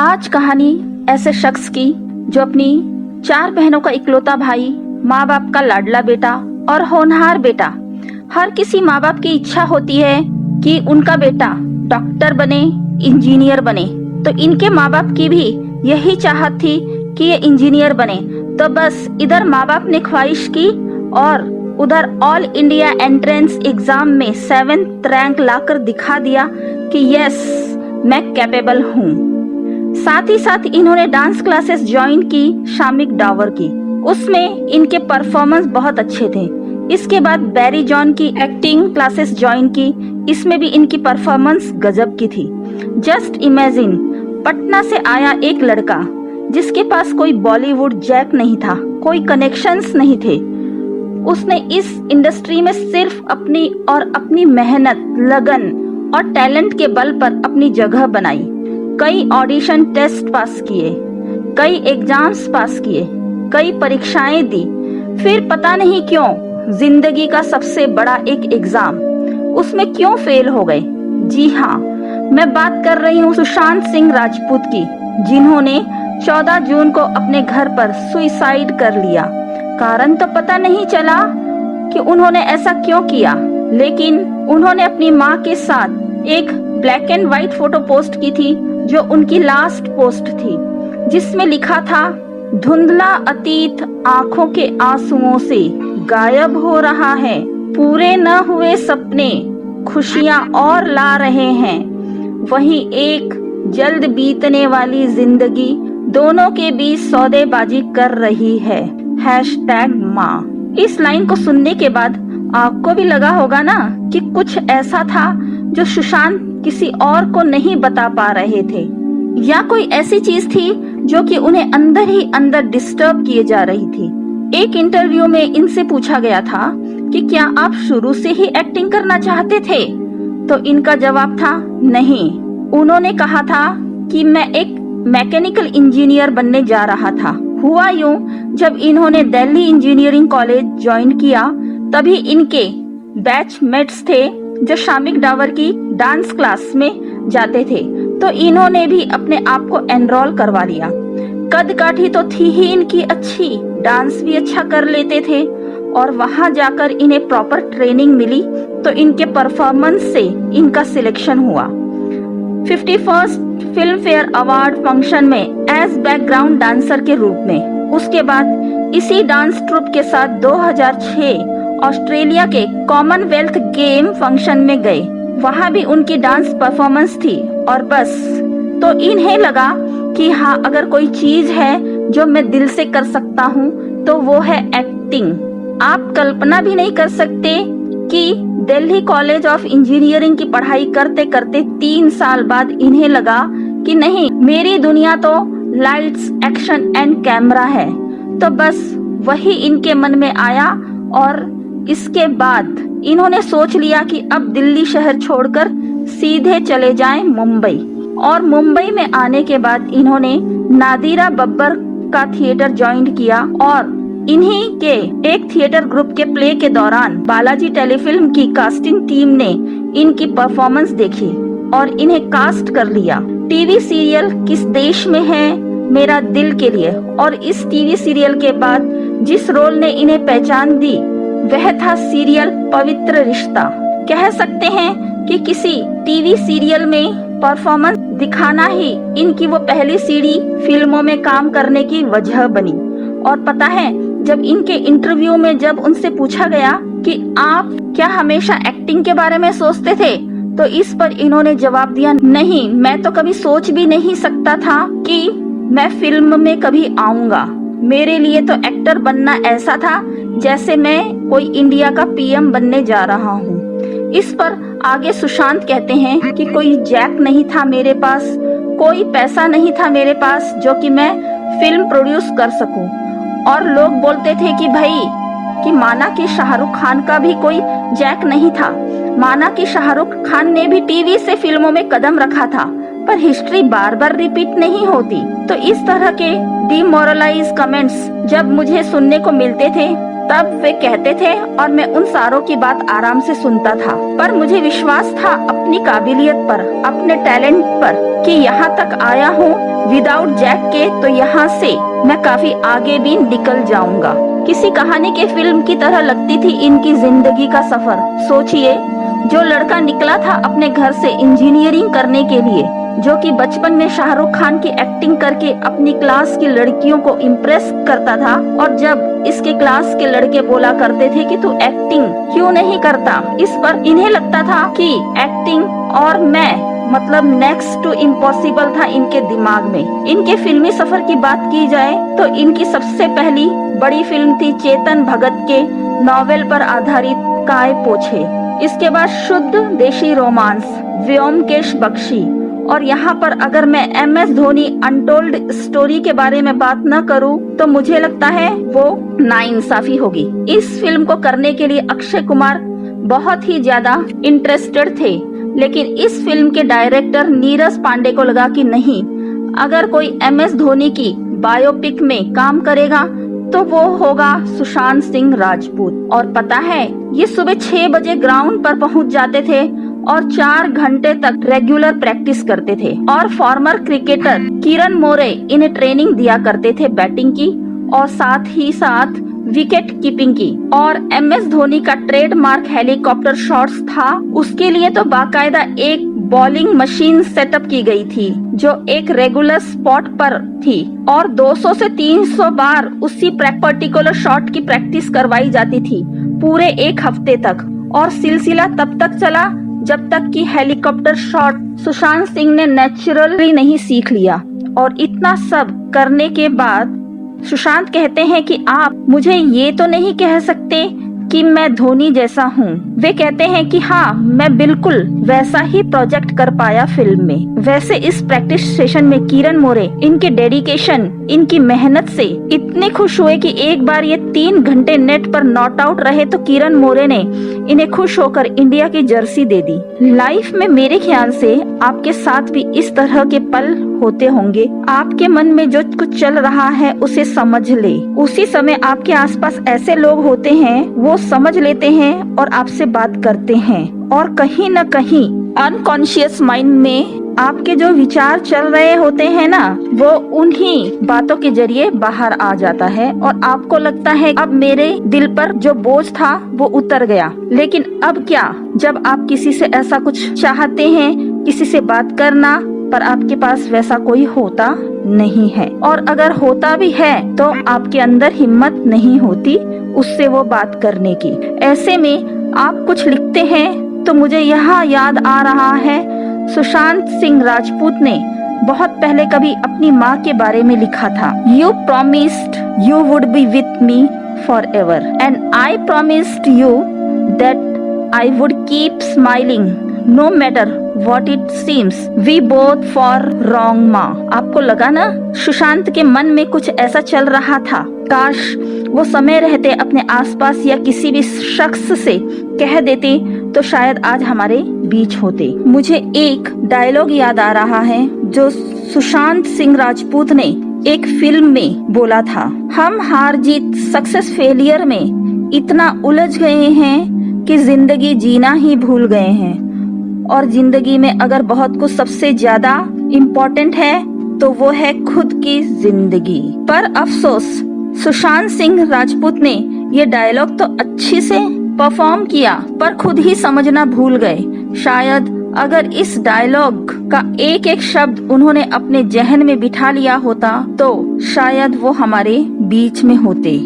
आज कहानी ऐसे शख्स की जो अपनी 4 बहनों का इकलौता भाई, माँ बाप का लाडला बेटा और होनहार बेटा। हर किसी माँ बाप की इच्छा होती है कि उनका बेटा डॉक्टर बने, इंजीनियर बने। तो इनके माँ बाप की भी यही चाहत थी कि ये इंजीनियर बने। तो बस इधर माँ बाप ने ख्वाहिश की और उधर ऑल इंडिया एंट्रेंस एग्जाम में 7th रैंक लाकर दिखा दिया कि यस, मैं कैपेबल हूँ। साथ ही साथ इन्होंने डांस क्लासेस ज्वाइन की शामिक डावर की। उसमें इनके परफॉर्मेंस बहुत अच्छे थे। इसके बाद बैरी जॉन की एक्टिंग क्लासेस ज्वाइन की। इसमें भी इनकी परफॉर्मेंस गजब की थी। जस्ट इमेजिन, पटना से आया एक लड़का जिसके पास कोई बॉलीवुड जैक नहीं था, कोई कनेक्शंस नहीं थे। उसने इस इंडस्ट्री में सिर्फ अपनी मेहनत, लगन और टैलेंट के बल पर अपनी जगह बनाई। कई ऑडिशन टेस्ट पास किए, कई एग्जाम्स पास किए, कई परीक्षाएं दी। फिर पता नहीं क्यों जिंदगी का सबसे बड़ा एक एग्जाम, उसमें क्यों फेल हो गए। जी हाँ, मैं बात कर रही हूँ सुशांत सिंह राजपूत की, जिन्होंने 14 जून को अपने घर पर सुसाइड कर लिया। कारण तो पता नहीं चला कि उन्होंने ऐसा क्यों किया, लेकिन उन्होंने अपनी माँ के साथ एक black and white photo post की थी, जो उनकी लास्ट पोस्ट थी, जिसमें लिखा था, धुंधला अतीत आंखों के आंसुओं से गायब हो रहा है, पूरे न हुए सपने खुशियां और ला रहे हैं, वही एक जल्द बीतने वाली जिंदगी दोनों के बीच सौदेबाजी कर रही है। #माँ। इस लाइन को सुनने के बाद आपको भी लगा होगा ना कि कुछ ऐसा था जो सुशांत किसी और को नहीं बता पा रहे थे, या कोई ऐसी चीज थी जो कि उन्हें अंदर ही अंदर डिस्टर्ब किए जा रही थी। एक इंटरव्यू में इनसे पूछा गया था कि क्या आप शुरू से ही एक्टिंग करना चाहते थे, तो इनका जवाब था नहीं। उन्होंने कहा था कि मैं एक मैकेनिकल इंजीनियर बनने जा रहा था। हुआ यूं, जब इन्होंने दिल्ली इंजीनियरिंग कॉलेज ज्वाइन किया, तभी इनके बैचमेट्स थे जो शामिक डावर की डांस क्लास में जाते थे, तो इन्होंने भी अपने आप को एनरोल करवा लिया। कद काठी तो थी ही इनकी अच्छी, डांस भी अच्छा कर लेते थे, और वहां जाकर इन्हें प्रॉपर ट्रेनिंग मिली, तो इनके परफॉर्मेंस से इनका सिलेक्शन हुआ 51st film fair award function में एज बैकग्राउंड डांसर के रूप में। उसके बाद इसी डांस ट्रूप के साथ 2006 ऑस्ट्रेलिया के कॉमनवेल्थ गेम फंक्शन में गए। वहां भी उनकी डांस परफॉर्मेंस थी, और बस तो इन्हें लगा कि हाँ, अगर कोई चीज है जो मैं दिल से कर सकता हूँ तो वो है एक्टिंग। आप कल्पना भी नहीं कर सकते कि दिल्ली कॉलेज ऑफ इंजीनियरिंग की पढ़ाई करते करते 3 साल बाद इन्हें लगा कि नहीं, मेरी दुनिया तो लाइट्स, एक्शन एंड कैमरा है। तो बस वही इनके मन में आया, और इसके बाद इन्होंने सोच लिया कि अब दिल्ली शहर छोड़कर सीधे चले जाएं मुंबई। और मुंबई में आने के बाद इन्होंने नादिरा बब्बर का थिएटर ज्वाइन किया, और इन्हीं के एक थिएटर ग्रुप के प्ले के दौरान बालाजी टेलीफिल्म की कास्टिंग टीम ने इनकी परफॉर्मेंस देखी और इन्हें कास्ट कर लिया टीवी सीरियल किस देश में है मेरा दिल के लिए। और इस टीवी सीरियल के बाद जिस रोल ने इन्हें पहचान दी, वह था सीरियल पवित्र रिश्ता। कह सकते हैं कि किसी टीवी सीरियल में परफॉर्मेंस दिखाना ही इनकी वो पहली सीढ़ी फिल्मों में काम करने की वजह बनी। और पता है, जब इनके इंटरव्यू में जब उनसे पूछा गया कि आप क्या हमेशा एक्टिंग के बारे में सोचते थे, तो इस पर इन्होंने जवाब दिया, नहीं, मैं तो कभी सोच भी नहीं सकता था कि मैं फिल्म में कभी आऊंगा। मेरे लिए तो एक्टर बनना ऐसा था जैसे मैं कोई इंडिया का पीएम बनने जा रहा हूँ। इस पर आगे सुशांत कहते हैं कि कोई जैक नहीं था मेरे पास, कोई पैसा नहीं था मेरे पास जो कि मैं फिल्म प्रोड्यूस कर सकूं। और लोग बोलते थे कि भाई, कि माना कि शाहरुख खान का भी कोई जैक नहीं था, माना कि शाहरुख खान ने भी टीवी से फिल्मों में कदम रखा था, पर हिस्ट्री बार बार रिपीट नहीं होती। तो इस तरह के डिमोरलाइज कमेंट्स जब मुझे सुनने को मिलते थे, सब वे कहते थे और मैं उन सारों की बात आराम से सुनता था। पर मुझे विश्वास था अपनी काबिलियत पर, अपने टैलेंट पर, कि यहाँ तक आया हूँ विदाउट जैक के, तो यहाँ से मैं काफी आगे भी निकल जाऊंगा। किसी कहानी के फिल्म की तरह लगती थी इनकी जिंदगी का सफर। सोचिए, जो लड़का निकला था अपने घर से इंजीनियरिंग करने के लिए, जो कि बचपन में शाहरुख खान की एक्टिंग करके अपनी क्लास की लड़कियों को इम्प्रेस करता था, और जब इसके क्लास के लड़के बोला करते थे कि तू एक्टिंग क्यों नहीं करता, इस पर इन्हें लगता था कि एक्टिंग और मैं मतलब नेक्स्ट टू इम्पॉसिबल था इनके दिमाग में। इनके फिल्मी सफर की बात की जाए तो इनकी सबसे पहली बड़ी फिल्म थी चेतन भगत के नॉवेल पर आधारित काय पोछे। इसके बाद शुद्ध देशी रोमांस व्योमकेश बख्शी, और यहाँ पर अगर मैं MS धोनी अनटोल्ड स्टोरी के बारे में बात न करूँ तो मुझे लगता है वो नाइंसाफी होगी। इस फिल्म को करने के लिए अक्षय कुमार बहुत ही ज्यादा इंटरेस्टेड थे, लेकिन इस फिल्म के डायरेक्टर नीरज पांडे को लगा कि नहीं, अगर कोई MS धोनी की बायोपिक में काम करेगा तो वो होगा सुशांत सिंह राजपूत। और पता है, ये सुबह 6 बजे ग्राउंड पर पहुंच जाते थे और 4 घंटे तक रेगुलर प्रैक्टिस करते थे। और फॉर्मर क्रिकेटर किरण मोरे इन्हें ट्रेनिंग दिया करते थे बैटिंग की और साथ ही साथ विकेट कीपिंग की। और MS धोनी का ट्रेडमार्क हेलीकॉप्टर शॉट्स था, उसके लिए तो बाकायदा एक बॉलिंग मशीन सेटअप की गई थी जो एक रेगुलर स्पॉट पर थी, और 200 से 300 बार उसी पर्टिकुलर शॉट की प्रैक्टिस करवाई जाती थी पूरे 1 हफ्ते तक। और सिलसिला तब तक चला जब तक कि हेलीकॉप्टर शॉट सुशांत सिंह ने नेचुरली नहीं सीख लिया। और इतना सब करने के बाद सुशांत कहते हैं कि आप मुझे ये तो नहीं कह सकते कि मैं धोनी जैसा हूँ। वे कहते हैं कि हाँ, मैं बिल्कुल वैसा ही प्रोजेक्ट कर पाया फिल्म में। वैसे इस प्रैक्टिस सेशन में किरण मोरे इनके डेडिकेशन, इनकी मेहनत से इतने खुश हुए कि एक बार ये 3 घंटे नेट पर नॉट आउट रहे तो किरण मोरे ने इन्हें खुश होकर इंडिया की जर्सी दे दी। लाइफ में मेरे ख्याल से आपके साथ भी इस तरह के पल होते होंगे। आपके मन में जो कुछ चल रहा है उसे समझ ले। उसी समय आपके आसपास ऐसे लोग होते हैं, वो समझ लेते हैं और आपसे बात करते हैं। और कहीं न कहीं अनकॉन्शियस माइंड में आपके जो विचार चल रहे होते हैं ना, वो उन्हीं बातों के जरिए बाहर आ जाता है और आपको लगता है अब मेरे दिल पर जो बोझ था वो उतर गया। लेकिन अब क्या, जब आप किसी से ऐसा कुछ चाहते हैं, किसी से बात करना, पर आपके पास वैसा कोई होता नहीं है, और अगर होता भी है तो आपके अंदर हिम्मत नहीं होती उससे वो बात करने की। ऐसे में आप कुछ लिखते हैं तो मुझे यहाँ याद आ रहा है, सुशांत सिंह राजपूत ने बहुत पहले कभी अपनी माँ के बारे में लिखा था, you promised you would be with me for ever and I promised you that I would keep smiling no matter what it seems we both for wrong माँ। आपको लगा ना, सुशांत के मन में कुछ ऐसा चल रहा था। काश वो समय रहते अपने आसपास या किसी भी शख्स से कह देते तो शायद आज हमारे बीच होते। मुझे एक डायलॉग याद आ रहा है जो सुशांत सिंह राजपूत ने एक फिल्म में बोला था, हम हार जीत सक्सेस फेलियर में इतना उलझ गए हैं कि जिंदगी जीना ही भूल गए हैं। और जिंदगी में अगर बहुत कुछ सबसे ज्यादा इम्पोर्टेंट है तो वो है खुद की जिंदगी। पर अफसोस सुशांत सिंह राजपूत ने ये डायलॉग तो अच्छी से परफॉर्म किया पर खुद ही समझना भूल गए। शायद अगर इस डायलॉग का एक एक शब्द उन्होंने अपने जहन में बिठा लिया होता तो शायद वो हमारे बीच में होते।